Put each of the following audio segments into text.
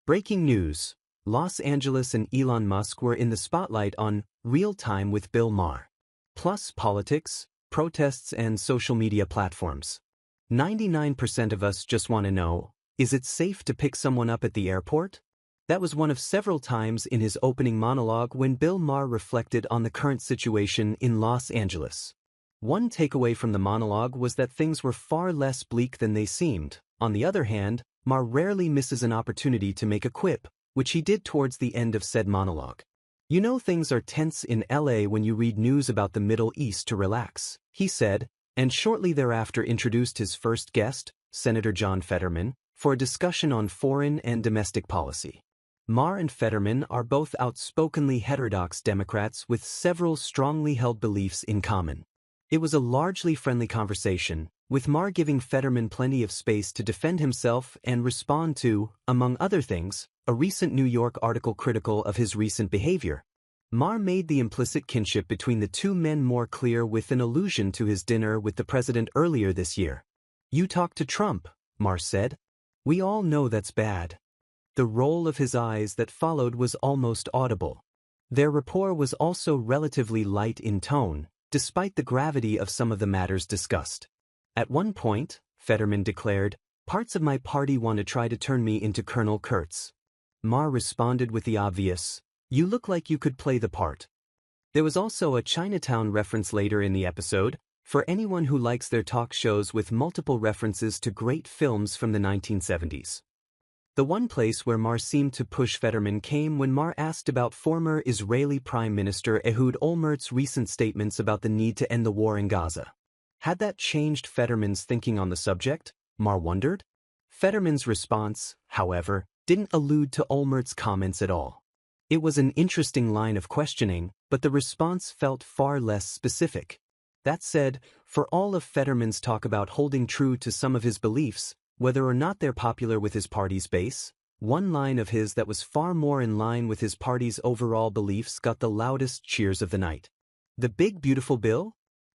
Breaking news. Los Angeles and Elon Musk were in the spotlight on Real Time with Bill Maher. Plus politics, protests and social media platforms. 99% of us just want to know, is it safe to pick someone up at the airport? That was one of several times in his opening monologue when Bill Maher reflected on the current situation in Los Angeles. One takeaway from the monologue was that things were far less bleak than they seemed. On the other hand, Maher rarely misses an opportunity to make a quip, which he did towards the end of said monologue. You know things are tense in LA when you read news about the Middle East to relax, he said, and shortly thereafter introduced his first guest, Senator John Fetterman, for a discussion on foreign and domestic policy. Maher and Fetterman are both outspokenly heterodox Democrats with several strongly held beliefs in common. It was a largely friendly conversation, with Maher giving Fetterman plenty of space to defend himself and respond to, among other things, a recent New York article critical of his recent behavior. Maher made the implicit kinship between the two men more clear with an allusion to his dinner with the president earlier this year. "You talked to Trump," Maher said. "We all know that's bad." The roll of his eyes that followed was almost audible. Their rapport was also relatively light in tone, despite the gravity of some of the matters discussed. At one point, Fetterman declared, "Parts of my party want to try to turn me into Colonel Kurtz." Maher responded with the obvious, "You look like you could play the part." There was also a Chinatown reference later in the episode, for anyone who likes their talk shows with multiple references to great films from the 1970s. The one place where Maher seemed to push Fetterman came when Maher asked about former Israeli Prime Minister Ehud Olmert's recent statements about the need to end the war in Gaza. Had that changed Fetterman's thinking on the subject? Maher wondered. Fetterman's response, however, didn't allude to Olmert's comments at all. It was an interesting line of questioning, but the response felt far less specific. That said, for all of Fetterman's talk about holding true to some of his beliefs, whether or not they're popular with his party's base, one line of his that was far more in line with his party's overall beliefs got the loudest cheers of the night. "The big beautiful bill?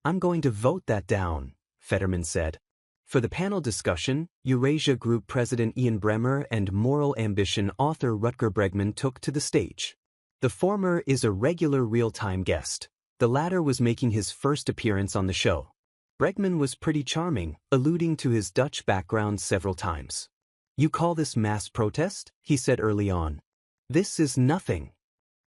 I'm going to vote that down," Fetterman said. For the panel discussion, Eurasia Group President Ian Bremmer and Moral Ambition author Rutger Bregman took to the stage. The former is a regular real-time guest. The latter was making his first appearance on the show. Bregman was pretty charming, alluding to his Dutch background several times. "You call this mass protest?" he said early on. "This is nothing."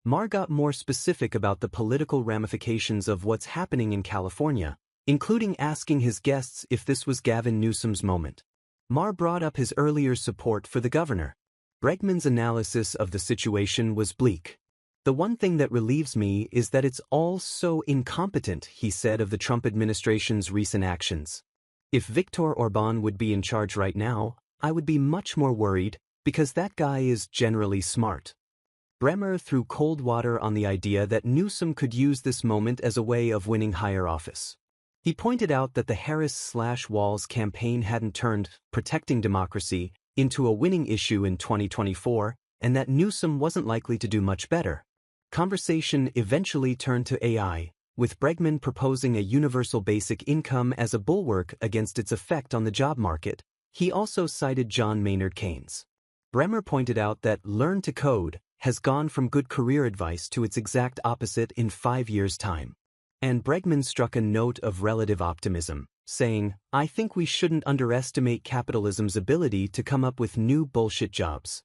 Maher got more specific about the political ramifications of what's happening in California, including asking his guests if this was Gavin Newsom's moment. Maher brought up his earlier support for the governor. Bregman's analysis of the situation was bleak. "The one thing that relieves me is that it's all so incompetent," he said of the Trump administration's recent actions. "If Viktor Orban would be in charge right now, I would be much more worried, because that guy is generally smart." Bremmer threw cold water on the idea that Newsom could use this moment as a way of winning higher office. He pointed out that the Harris/Walz campaign hadn't turned protecting democracy into a winning issue in 2024, and that Newsom wasn't likely to do much better. Conversation eventually turned to AI, with Bregman proposing a universal basic income as a bulwark against its effect on the job market. He also cited John Maynard Keynes. Bremmer pointed out that "learn to code" has gone from good career advice to its exact opposite in 5 years' time. And Bregman struck a note of relative optimism, saying, "I think we shouldn't underestimate capitalism's ability to come up with new bullshit jobs."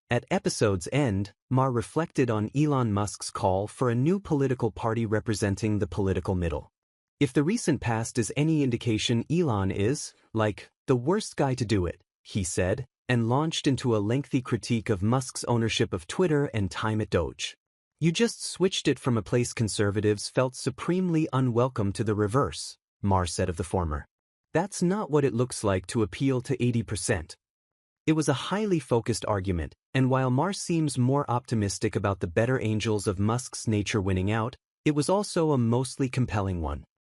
At episode's end, Maher reflected on Elon Musk's call for a new political party representing the political middle. "If the recent past is any indication, Elon is, like, the worst guy to do it," he said, and launched into a lengthy critique of Musk's ownership of Twitter and time at Doge. "You just switched it from a place conservatives felt supremely unwelcome to the reverse," Maher said of the former. "That's not what it looks like to appeal to 80%. It was a highly focused argument, and while Maher seems more optimistic about the better angels of Musk's nature winning out, it was also a mostly compelling one.